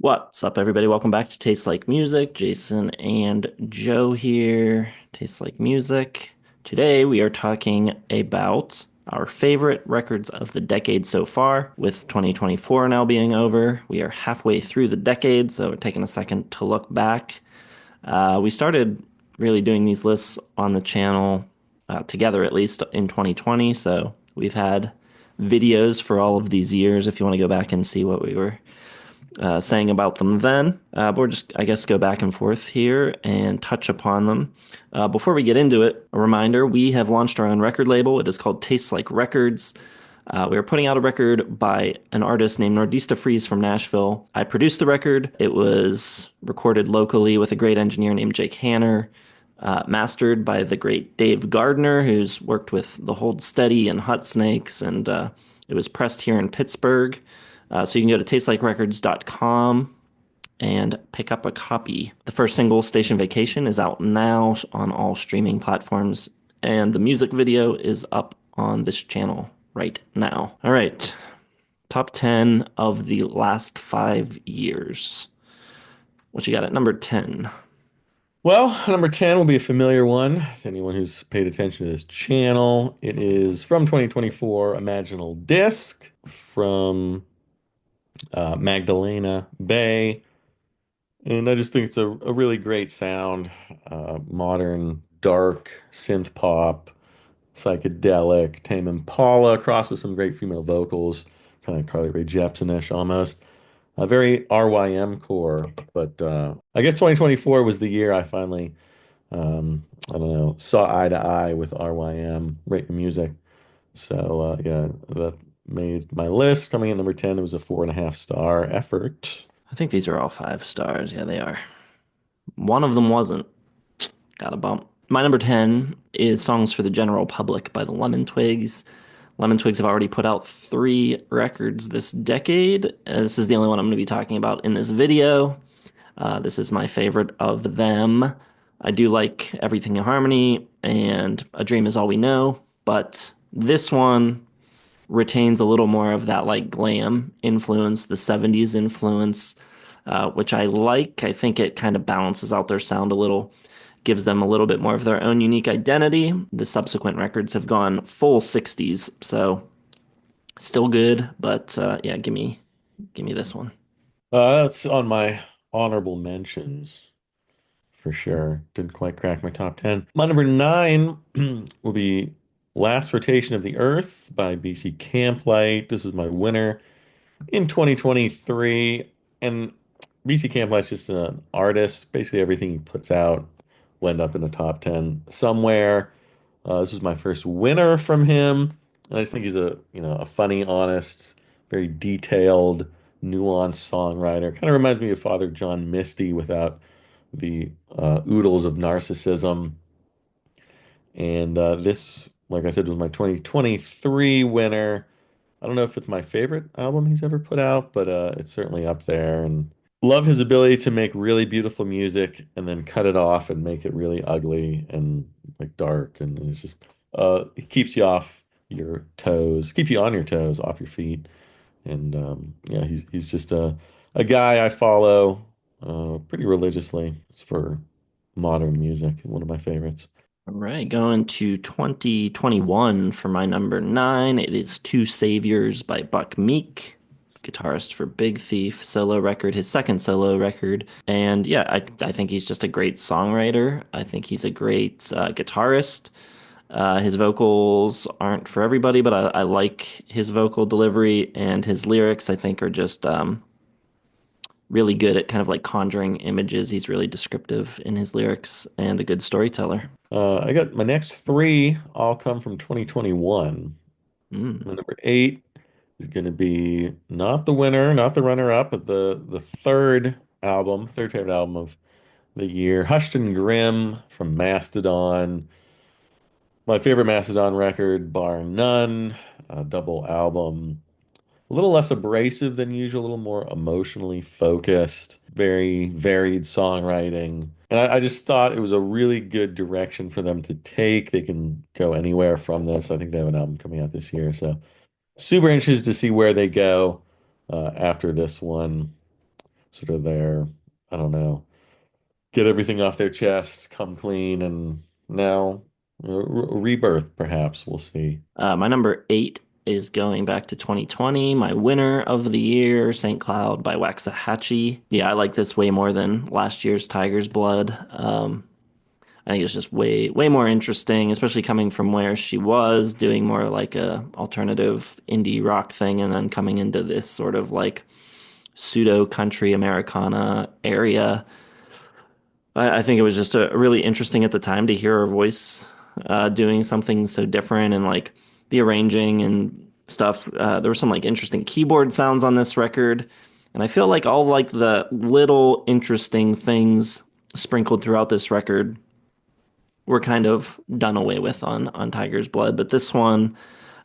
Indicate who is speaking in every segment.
Speaker 1: What's up, everybody? Welcome back to Taste Like Music. Jason and Joe here. Taste Like Music. Today we are talking about our favorite records of the decade so far, with 2024 now being over. We are halfway through the decade, so we're taking a second to look back. We started really doing these lists on the channel together, at least in 2020, so we've had videos for all of these years if you want to go back and see what we were saying about them then. But we're just, I guess, go back and forth here and touch upon them. Before we get into it, a reminder, we have launched our own record label. It is called Tastes Like Records. We are putting out a record by an artist named Nordista Freeze from Nashville. I produced the record. It was recorded locally with a great engineer named Jake Hanner, mastered by the great Dave Gardner, who's worked with The Hold Steady and Hot Snakes, and it was pressed here in Pittsburgh. So you can go to tastelikerecords.com and pick up a copy. The first single, Station Vacation, is out now on all streaming platforms, and the music video is up on this channel right now. All right, top 10 of the last 5 years. What you got at number 10?
Speaker 2: Well, number 10 will be a familiar one to anyone who's paid attention to this channel. It is from 2024, Imaginal Disc from Magdalena Bay. And I just think it's a really great sound. Modern, dark, synth pop, psychedelic, Tame Impala, crossed with some great female vocals, kind of Carly Rae Jepsen-ish almost. A very RYM core, but I guess 2024 was the year I finally I don't know, saw eye to eye with RYM, Rate Your Music. So yeah, that made my list. Coming in number 10, it was a 4.5 star effort.
Speaker 1: I think these are all 5 stars. Yeah, they are. One of them wasn't. Got a bump. My number 10 is Songs for the General Public by the Lemon Twigs. Lemon Twigs have already put out 3 records this decade. This is the only one I'm going to be talking about in this video. This is my favorite of them. I do like Everything in Harmony and A Dream Is All We Know, but this one retains a little more of that like glam influence, the 70s influence, which I like. I think it kind of balances out their sound a little, gives them a little bit more of their own unique identity. The subsequent records have gone full 60s, so still good, but yeah, give me this one.
Speaker 2: That's on my honorable mentions for sure. Didn't quite crack my top 10. My number 9 will be Last Rotation of the Earth by BC Camplight. This is my winner in 2023. And BC Camplight's just an artist. Basically, everything he puts out will end up in the top 10 somewhere. This was my first winner from him. And I just think he's a funny, honest, very detailed, nuanced songwriter. Kind of reminds me of Father John Misty without the oodles of narcissism. And this, like I said, was my 2023 winner. I don't know if it's my favorite album he's ever put out, but it's certainly up there. And love his ability to make really beautiful music and then cut it off and make it really ugly and like dark. And it's just it keeps you off your toes, keep you on your toes, off your feet. And yeah, he's just a guy I follow pretty religiously for modern music. One of my favorites.
Speaker 1: All right, going to 2021 for my number 9. It is Two Saviors by Buck Meek, guitarist for Big Thief, solo record, his second solo record. And yeah, I think he's just a great songwriter. I think he's a great guitarist. His vocals aren't for everybody, but I like his vocal delivery, and his lyrics, I think, are just really good at kind of like conjuring images. He's really descriptive in his lyrics and a good storyteller.
Speaker 2: I got my next three all come from 2021.
Speaker 1: Mm.
Speaker 2: My number 8 is going to be not the winner, not the runner-up, but the third favorite album of the year, Hushed and Grim from Mastodon. My favorite Mastodon record, bar none. A double album. A little less abrasive than usual, a little more emotionally focused, very varied songwriting. And I just thought it was a really good direction for them to take. They can go anywhere from this. I think they have an album coming out this year. So super interested to see where they go after this one. sort of their, I don't know, get everything off their chest, come clean, and now rebirth, perhaps. We'll see.
Speaker 1: My number 8 is going back to 2020. My winner of the year, St. Cloud by Waxahachie. Yeah, I like this way more than last year's Tiger's Blood. I think it's just way more interesting, especially coming from where she was doing more like a alternative indie rock thing, and then coming into this sort of like pseudo country Americana area. I think it was just really interesting at the time to hear her voice doing something so different, and like the arranging and stuff. There were some like interesting keyboard sounds on this record, and I feel like all like the little interesting things sprinkled throughout this record were kind of done away with on Tiger's Blood. But this one,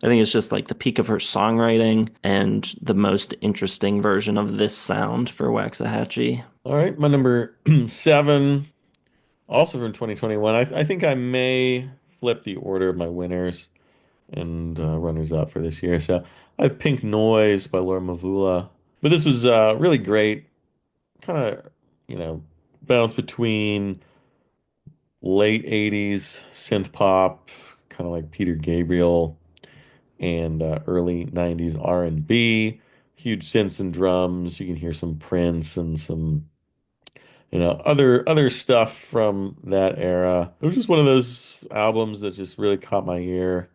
Speaker 1: I think it's just like the peak of her songwriting and the most interesting version of this sound for Waxahachie.
Speaker 2: All right, my number seven, also from 2021. I think I may flip the order of my winners and runners up for this year. So I have Pink Noise by Laura Mvula. But this was really great. Kind of, you know, bounce between late 80s synth pop, kind of like Peter Gabriel, and early 90s R&B. Huge synths and drums. You can hear some Prince and some, other stuff from that era. It was just one of those albums that just really caught my ear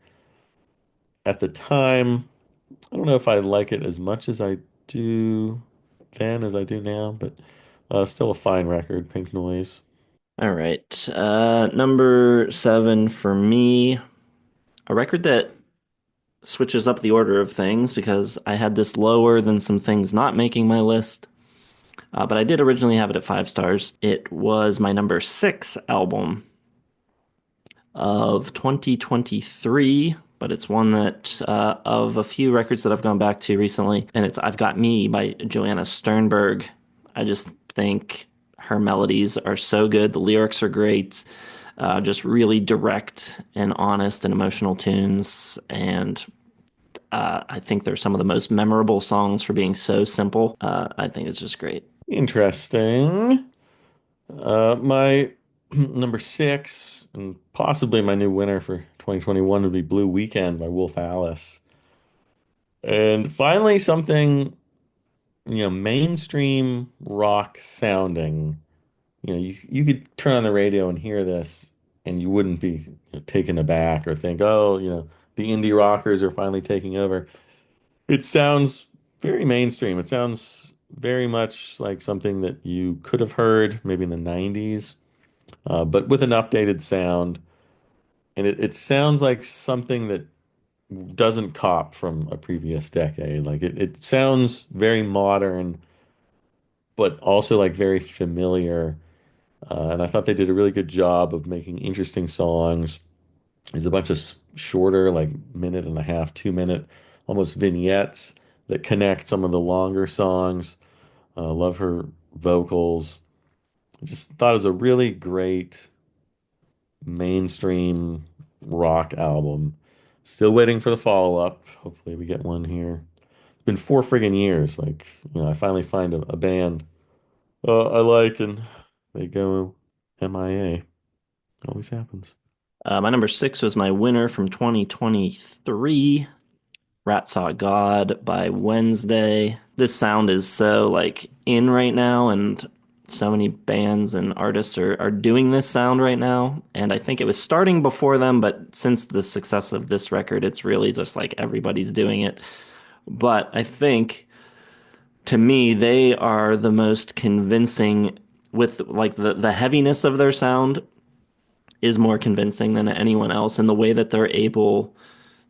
Speaker 2: at the time. I don't know if I like it as much as I do then as I do now, but still a fine record, Pink Noise.
Speaker 1: All right. Number 7 for me, a record that switches up the order of things because I had this lower than some things not making my list. But I did originally have it at 5 stars. It was my number 6 album of 2023, but it's one that of a few records that I've gone back to recently, and it's I've Got Me by Joanna Sternberg. I just think her melodies are so good. The lyrics are great, just really direct and honest and emotional tunes, and I think they're some of the most memorable songs for being so simple. I think it's just great.
Speaker 2: Interesting. My number six, and possibly my new winner for 2021, would be Blue Weekend by Wolf Alice. And finally, something, mainstream rock sounding. You could turn on the radio and hear this, and you wouldn't be taken aback or think, oh, the indie rockers are finally taking over. It sounds very mainstream. It sounds very much like something that you could have heard maybe in the 90s, but with an updated sound. And it sounds like something that doesn't cop from a previous decade. Like it sounds very modern, but also like very familiar. And I thought they did a really good job of making interesting songs. There's a bunch of shorter, like minute and a half, 2 minute, almost vignettes that connect some of the longer songs. Love her vocals. I just thought it was a really great mainstream rock album. Still waiting for the follow-up. Hopefully we get one here. It's been 4 friggin' years. Like, I finally find a band I like and they go MIA. Always happens.
Speaker 1: My number 6 was my winner from 2023, Rat Saw God by Wednesday. This sound is so like in right now, and so many bands and artists are doing this sound right now. And I think it was starting before them, but since the success of this record, it's really just like everybody's doing it. But I think to me, they are the most convincing with like the heaviness of their sound is more convincing than anyone else, and the way that they're able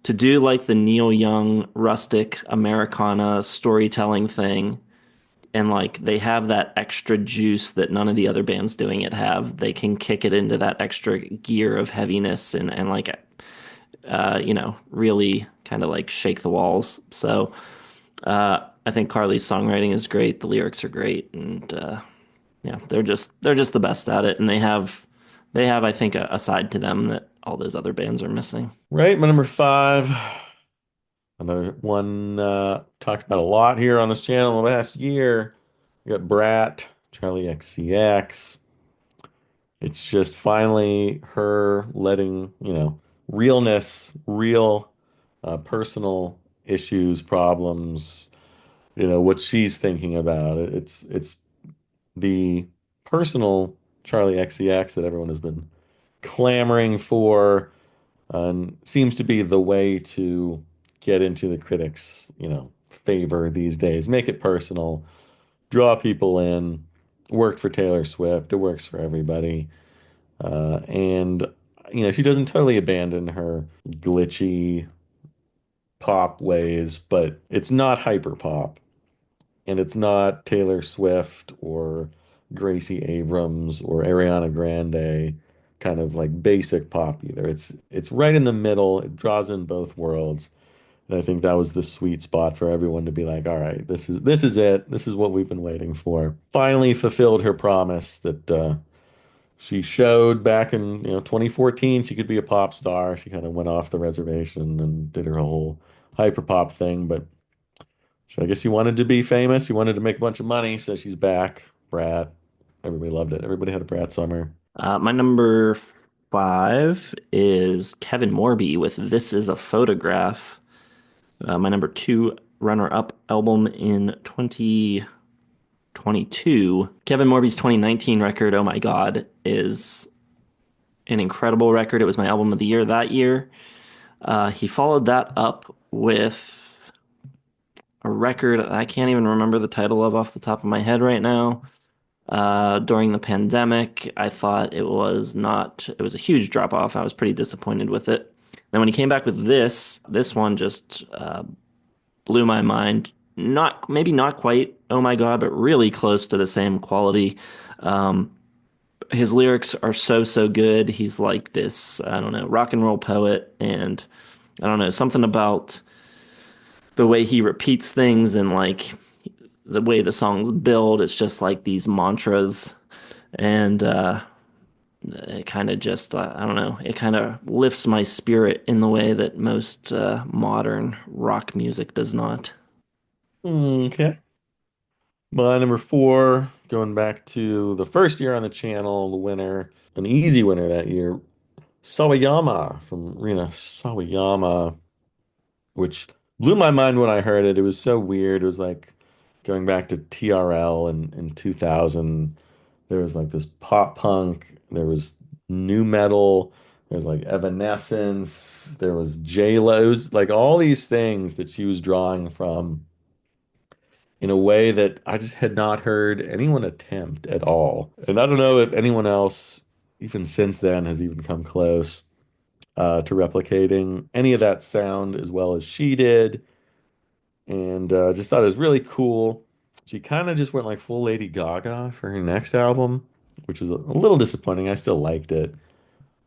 Speaker 1: to do like the Neil Young rustic Americana storytelling thing, and like they have that extra juice that none of the other bands doing it have. They can kick it into that extra gear of heaviness and like really kind of like shake the walls. So I think Carly's songwriting is great. The lyrics are great, and yeah, they're just the best at it, and they have I think a side to them that all those other bands are missing.
Speaker 2: Right, my number five. Another one talked about a lot here on this channel in the last year. We got Brat, Charlie XCX. It's just finally her letting, realness, real personal issues, problems, what she's thinking about. It's the personal Charlie XCX that everyone has been clamoring for, and seems to be the way to get into the critics, favor these days. Make it personal, draw people in. Worked for Taylor Swift. It works for everybody. And she doesn't totally abandon her glitchy pop ways, but it's not hyper pop, and it's not Taylor Swift or Gracie Abrams or Ariana Grande kind of like basic pop either. It's right in the middle. It draws in both worlds. And I think that was the sweet spot for everyone to be like, all right, this is it. This is what we've been waiting for. Finally fulfilled her promise that she showed back in, 2014 she could be a pop star. She kind of went off the reservation and did her whole hyper pop thing, but so I guess she wanted to be famous. She wanted to make a bunch of money, so she's back. Brat. Everybody loved it. Everybody had a Brat summer.
Speaker 1: My number five is Kevin Morby with This Is a Photograph. My number two runner-up album in 2022. Kevin Morby's 2019 record, Oh My God, is an incredible record. It was my album of the year that year. He followed that up with a record I can't even remember the title of off the top of my head right now. During the pandemic, I thought it was not, it was a huge drop off. I was pretty disappointed with it. Then when he came back with this one just blew my mind. Not, maybe not quite, oh my God, but really close to the same quality. Um, his lyrics are so, so good. He's like this, I don't know, rock and roll poet. And I don't know, something about the way he repeats things and like the way the songs build. It's just like these mantras. And it kind of just, I don't know, it kind of lifts my spirit in the way that most modern rock music does not.
Speaker 2: Okay. My number four, going back to the first year on the channel, the winner, an easy winner that year, Sawayama from Rina Sawayama, which blew my mind when I heard it. It was so weird. It was like going back to TRL in 2000. There was like this pop punk, there was new metal, there was like Evanescence, there was J-Lo. It was like all these things that she was drawing from in a way that I just had not heard anyone attempt at all. And I don't know if anyone else, even since then, has even come close to replicating any of that sound as well as she did. And just thought it was really cool. She kind of just went like full Lady Gaga for her next album, which was a little disappointing. I still liked it,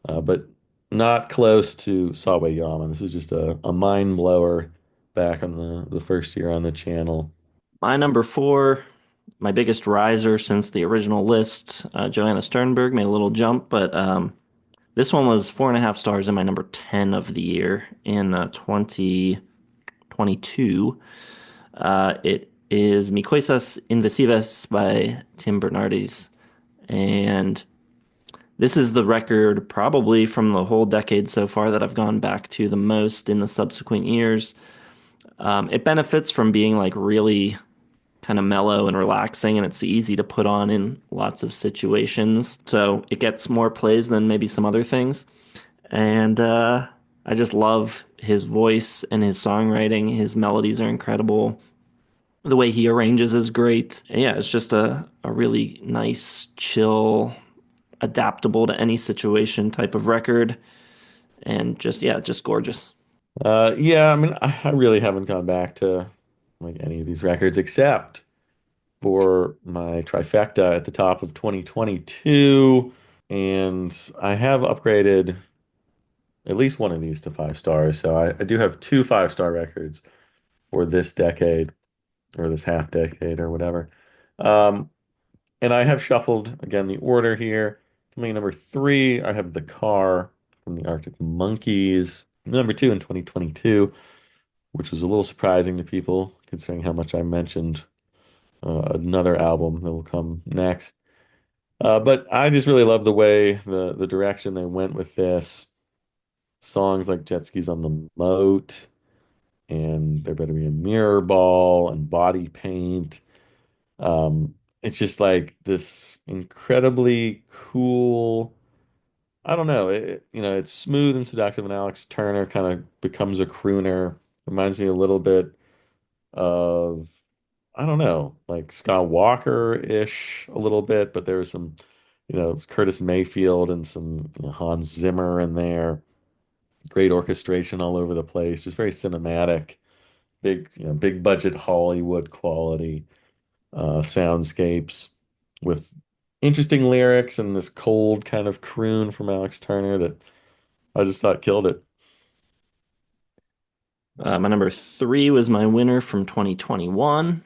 Speaker 2: but not close to Sawayama. This was just a mind blower back on the first year on the channel.
Speaker 1: My number four, my biggest riser since the original list, Joanna Sternberg made a little jump, but this one was 4.5 stars in my number 10 of the year in 2022. It is Mi Cosas Invisivas by Tim Bernardes. And this is the record probably from the whole decade so far that I've gone back to the most in the subsequent years. It benefits from being like really kind of mellow and relaxing, and it's easy to put on in lots of situations. So it gets more plays than maybe some other things. And I just love his voice and his songwriting. His melodies are incredible. The way he arranges is great. Yeah, it's just a really nice, chill, adaptable to any situation type of record. And just, yeah, just gorgeous.
Speaker 2: Yeah, I mean, I really haven't gone back to like any of these records except for my trifecta at the top of 2022. And I have upgraded at least one of these to 5 stars. So I do have two 5 star records for this decade or this half decade or whatever. Um, and I have shuffled again the order here. Coming in number three, I have The Car from the Arctic Monkeys. Number two in 2022, which was a little surprising to people considering how much I mentioned another album that will come next. But I just really love the way the direction they went with this. Songs like Jet Skis on the Moat and There Better Be a Mirror Ball and Body Paint. It's just like this incredibly cool. I don't know. It's smooth and seductive, and Alex Turner kind of becomes a crooner. Reminds me a little bit of, I don't know, like Scott Walker-ish a little bit, but there was some, Curtis Mayfield and some Hans Zimmer in there. Great orchestration all over the place. Just very cinematic, big budget Hollywood quality soundscapes with interesting lyrics and this cold kind of croon from Alex Turner that I just thought killed it.
Speaker 1: My number three was my winner from 2021,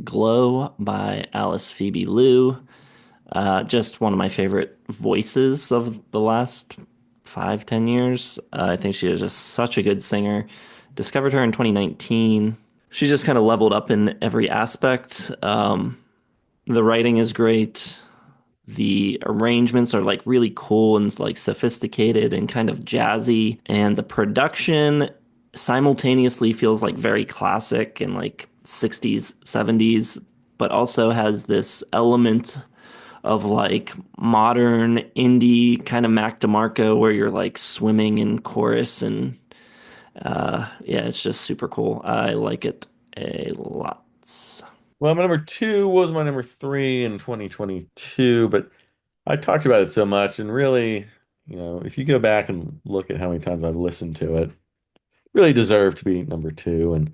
Speaker 1: Glow by Alice Phoebe Liu. Just one of my favorite voices of the last 5, 10 years. I think she is just such a good singer. Discovered her in 2019. She just kind of leveled up in every aspect. The writing is great. The arrangements are like really cool and like sophisticated and kind of jazzy. And the production simultaneously feels like very classic and like 60s, 70s, but also has this element of like modern indie kind of Mac DeMarco where you're like swimming in chorus and yeah, it's just super cool. I like it a lot.
Speaker 2: Well, my number two was my number three in 2022, but I talked about it so much, and really, if you go back and look at how many times I've listened to it, really deserved to be number two and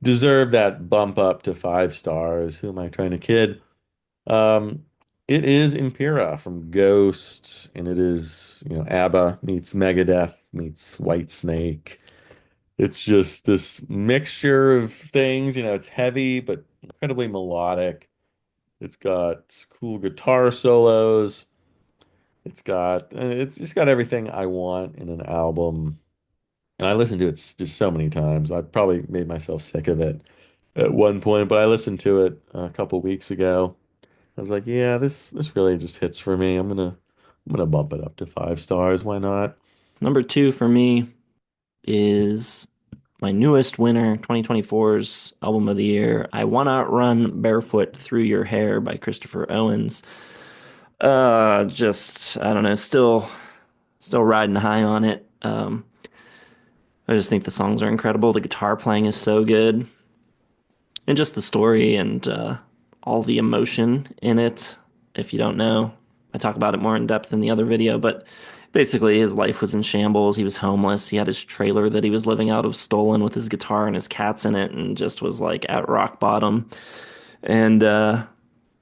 Speaker 2: deserve that bump up to 5 stars. Who am I trying to kid? Um, it is Impera from Ghost, and it is, ABBA meets Megadeth meets Whitesnake. It's just this mixture of things, it's heavy but incredibly melodic. It's got cool guitar solos. It's just got everything I want in an album. And I listened to it just so many times. I probably made myself sick of it at one point, but I listened to it a couple weeks ago. I was like, yeah, this really just hits for me. I'm gonna bump it up to 5 stars. Why not?
Speaker 1: Number two for me is my newest winner, 2024's album of the year, I Wanna Run Barefoot Through Your Hair by Christopher Owens. Just I don't know, still riding high on it. I just think the songs are incredible. The guitar playing is so good, and just the story and all the emotion in it. If you don't know, I talk about it more in depth in the other video, but basically his life was in shambles. He was homeless. He had his trailer that he was living out of stolen with his guitar and his cats in it, and just was like at rock bottom. And yeah,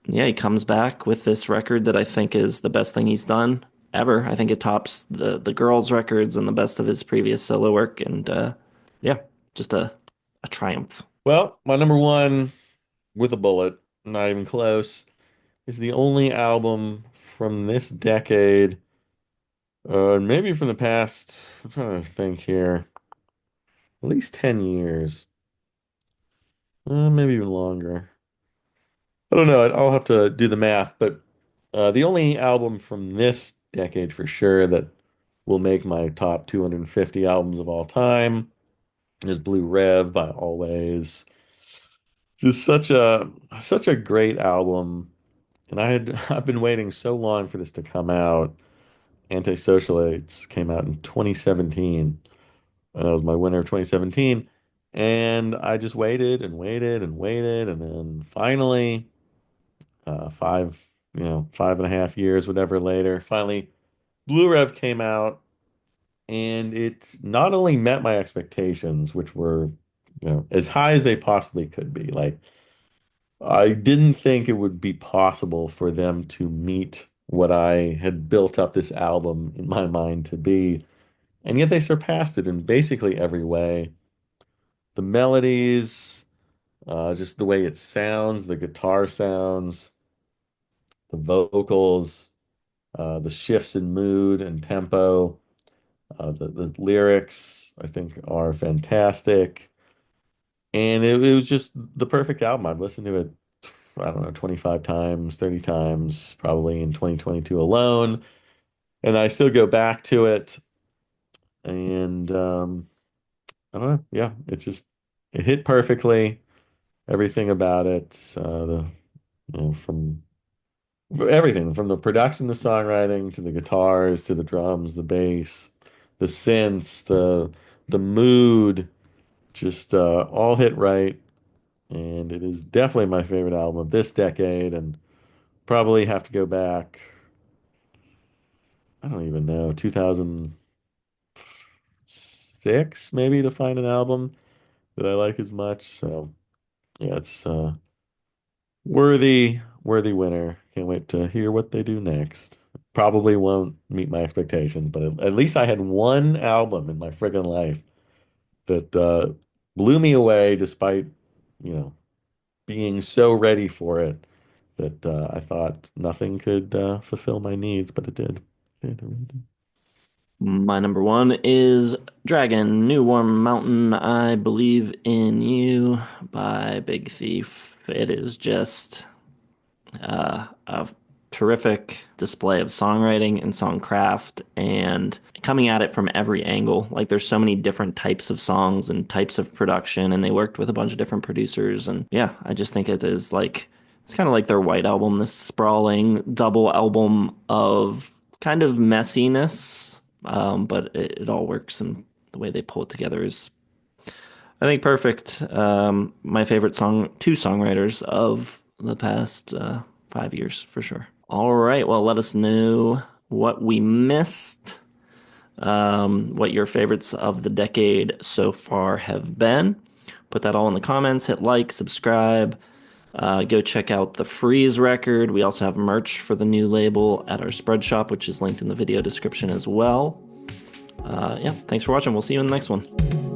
Speaker 1: he comes back with this record that I think is the best thing he's done ever. I think it tops the girls' records and the best of his previous solo work. And yeah, just a triumph.
Speaker 2: Well, my number one with a bullet, not even close, is the only album from this decade, maybe from the past, I'm trying to think here, at least 10 years, maybe even longer. I don't know. I'll have to do the math, but the only album from this decade for sure that will make my top 250 albums of all time is Blue Rev by Always. Just such a great album. And I've been waiting so long for this to come out. Antisocialates came out in 2017. And that was my winner of 2017. And I just waited and waited and waited. And then finally, 5.5 years, whatever later, finally, Blue Rev came out. And it not only met my expectations, which were, as high as they possibly could be. Like, I didn't think it would be possible for them to meet what I had built up this album in my mind to be. And yet they surpassed it in basically every way. The melodies, just the way it sounds, the guitar sounds, the vocals, the shifts in mood and tempo, the lyrics, I think are fantastic. And it was just the perfect album. I've listened to it I don't know, 25 times, 30 times, probably in 2022 alone. And I still go back to it. And I don't know. Yeah, it hit perfectly. Everything about it, from everything from the production, the songwriting, to the guitars, to the drums, the bass, the synths, the mood, just all hit right. And it is definitely my favorite album of this decade, and probably have to go back, I don't even know, 2006 maybe to find an album that I like as much. So yeah, it's worthy winner. Can't wait to hear what they do next. Probably won't meet my expectations, but at least I had one album in my friggin' life that blew me away despite, you know, being so ready for it that I thought nothing could fulfill my needs, but it did. It really did.
Speaker 1: My number one is Dragon, New Warm Mountain, I Believe in You by Big Thief. It is just a terrific display of songwriting and songcraft and coming at it from every angle. Like there's so many different types of songs and types of production, and they worked with a bunch of different producers. And yeah, I just think it is like it's kind of like their White Album, this sprawling double album of kind of messiness, but it all works, and the way they pull it together is, I think, perfect. My favorite two songwriters of the past 5 years for sure. All right, well, let us know what we missed, what your favorites of the decade so far have been. Put that all in the comments. Hit like, subscribe. Go check out the Freeze record. We also have merch for the new label at our spread shop, which is linked in the video description as well. Yeah, thanks for watching. We'll see you in the next one.